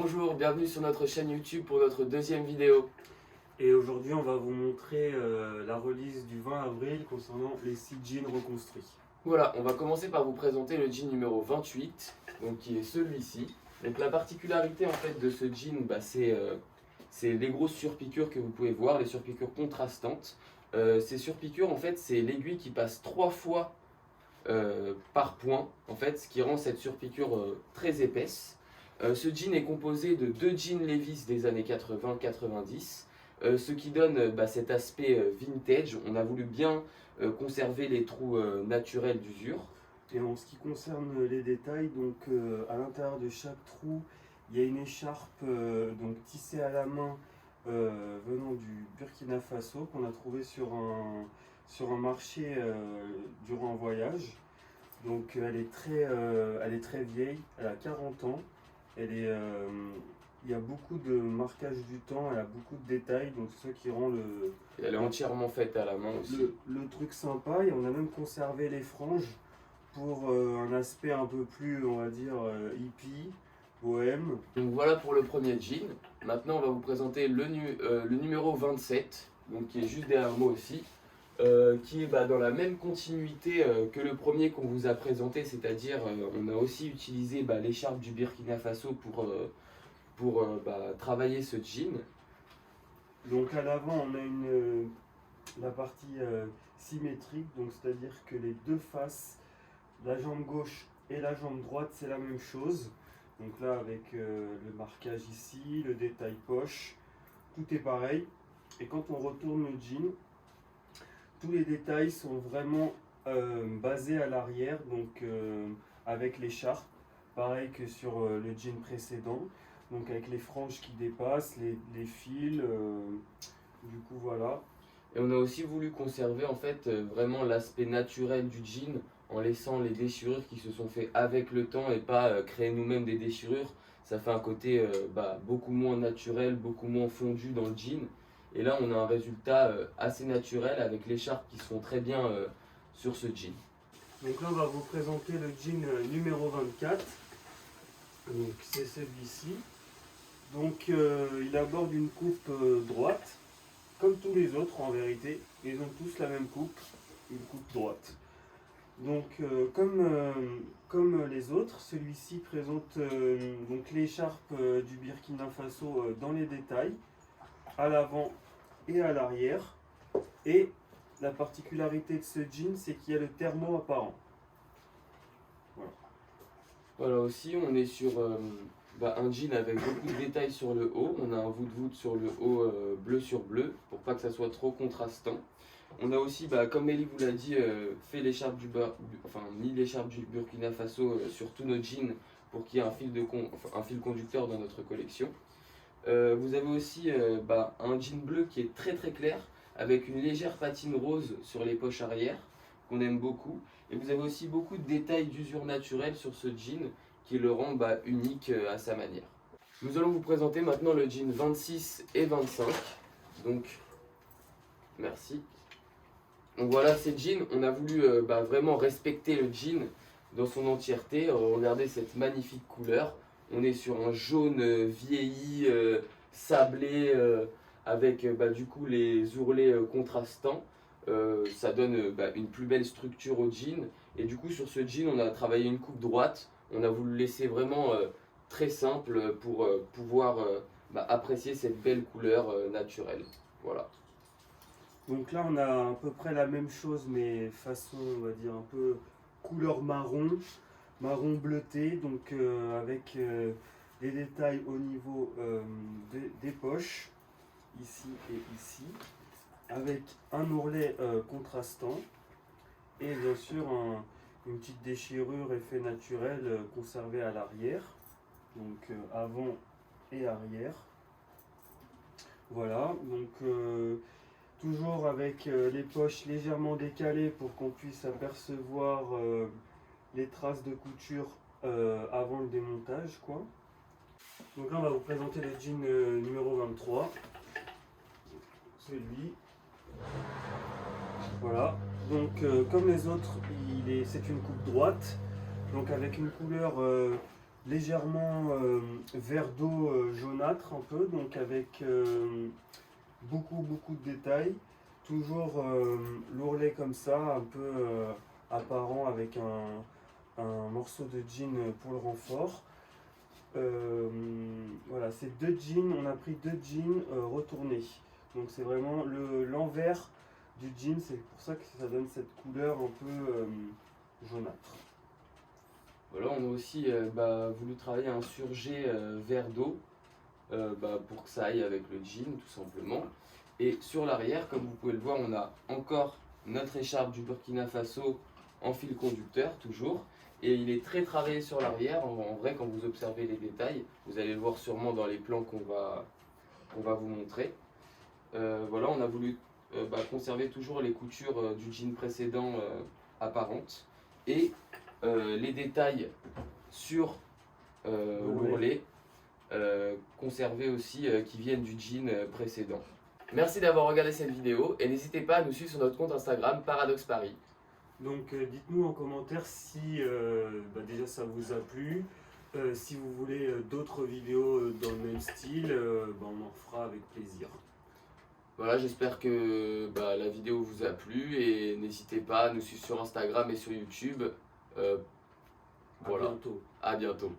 Bonjour, bienvenue sur notre chaîne YouTube pour notre deuxième vidéo. Et aujourd'hui, on va vous montrer la release du 20 avril concernant les 6 jeans reconstruits. Voilà, on va commencer par vous présenter le jean numéro 28, donc qui est celui-ci. Donc la particularité en fait de ce jean, c'est les grosses surpiqûres que vous pouvez voir, les surpiqûres contrastantes. Ces surpiqûres en fait, c'est l'aiguille qui passe 3 fois par point, en fait, ce qui rend cette surpiqûre très épaisse. Ce jean est composé de 2 jeans Levi's des années 80-90, ce qui donne cet aspect vintage. On a voulu bien conserver les trous naturels d'usure. Et en ce qui concerne les détails, donc à l'intérieur de chaque trou, il y a une écharpe donc tissée à la main venant du Burkina Faso qu'on a trouvé sur un marché durant un voyage. Donc elle est très vieille, elle a 40 ans. Il y a beaucoup de marquage du temps, elle a beaucoup de détails, donc c'est ça qui rend Et elle est entièrement faite à la main aussi. le truc sympa. Et on a même conservé les franges pour un aspect un peu plus, on va dire, hippie, bohème. Donc voilà pour le premier jean. Maintenant on va vous présenter le numéro 27, donc qui est juste derrière moi aussi. Qui est dans la même continuité que le premier qu'on vous a présenté, c'est-à-dire on a aussi utilisé l'écharpe du Burkina Faso pour travailler ce jean. Donc à l'avant, on a la partie symétrique, donc c'est-à-dire que les deux faces, la jambe gauche et la jambe droite, c'est la même chose. Donc là, avec le marquage ici, le détail poche, tout est pareil. Et quand on retourne le jean, tous les détails sont vraiment basés à l'arrière, donc avec l'écharpe, pareil que sur le jean précédent. Donc avec les franges qui dépassent, les fils, du coup voilà. Et on a aussi voulu conserver en fait vraiment l'aspect naturel du jean en laissant les déchirures qui se sont fait avec le temps et pas créer nous-mêmes des déchirures. Ça fait un côté beaucoup moins naturel, beaucoup moins fondu dans le jean. Et là on a un résultat assez naturel avec l'écharpe qui se font très bien sur ce jean. Donc là on va vous présenter le jean numéro 24. Donc c'est celui-ci. Donc il aborde une coupe droite, comme tous les autres en vérité. Ils ont tous la même coupe, une coupe droite. Donc comme les autres, celui-ci présente donc l'écharpe du Burkina Faso dans les détails, à l'avant et à l'arrière. Et la particularité de ce jean, c'est qu'il y a le thermo apparent. Voilà. Voilà aussi on est sur un jean avec beaucoup de détails sur le haut. On a un voûte sur le haut bleu sur bleu pour pas que ça soit trop contrastant. On a aussi, comme Ellie vous l'a dit, fait l'écharpe mis l'écharpe du Burkina Faso sur tous nos jeans pour qu'il y ait un fil conducteur dans notre collection. Vous avez aussi un jean bleu qui est très très clair avec une légère patine rose sur les poches arrière qu'on aime beaucoup. Et vous avez aussi beaucoup de détails d'usure naturelle sur ce jean qui le rend unique à sa manière. Nous allons vous présenter maintenant le jean 26 et 25. Donc, merci. Donc voilà ces jeans, on a voulu vraiment respecter le jean dans son entièreté. Regardez cette magnifique couleur. On est sur un jaune vieilli, sablé, avec du coup les ourlets contrastants. Ça donne une plus belle structure au jean. Et du coup sur ce jean on a travaillé une coupe droite. On a voulu laisser vraiment très simple pour pouvoir apprécier cette belle couleur naturelle. Voilà. Donc là on a à peu près la même chose mais façon on va dire un peu couleur marron bleuté, donc avec les détails au niveau des poches, ici et ici, avec un ourlet contrastant et bien sûr une petite déchirure effet naturel conservée à l'arrière, donc avant et arrière. Voilà, donc toujours avec les poches légèrement décalées pour qu'on puisse apercevoir les traces de couture avant le démontage, quoi. Donc là on va vous présenter le jean numéro 23. C'est lui. Voilà. Donc comme les autres, c'est une coupe droite. Donc avec une couleur légèrement vert d'eau jaunâtre un peu, donc avec beaucoup de détails. Toujours l'ourlet comme ça, un peu apparent avec un morceau de jean pour le renfort. Voilà, c'est deux jeans, on a pris deux jeans retournés. Donc c'est vraiment l'envers du jean, c'est pour ça que ça donne cette couleur un peu jaunâtre. Voilà, on a aussi voulu travailler un surjet vert d'eau pour que ça aille avec le jean tout simplement. Et sur l'arrière, comme vous pouvez le voir, on a encore notre écharpe du Burkina Faso en fil conducteur toujours. Et il est très travaillé sur l'arrière. En vrai, quand vous observez les détails, vous allez le voir sûrement dans les plans qu'on va vous montrer. Voilà, on a voulu conserver toujours les coutures du jean précédent apparentes. Et les détails sur l'ourlet conservés aussi qui viennent du jean précédent. Merci d'avoir regardé cette vidéo et n'hésitez pas à nous suivre sur notre compte Instagram Paradox Paris. Donc dites-nous en commentaire si déjà ça vous a plu. Si vous voulez d'autres vidéos dans le même style, on en fera avec plaisir. Voilà, j'espère que la vidéo vous a plu et n'hésitez pas à nous suivre sur Instagram et sur YouTube. Voilà. Bientôt. À bientôt.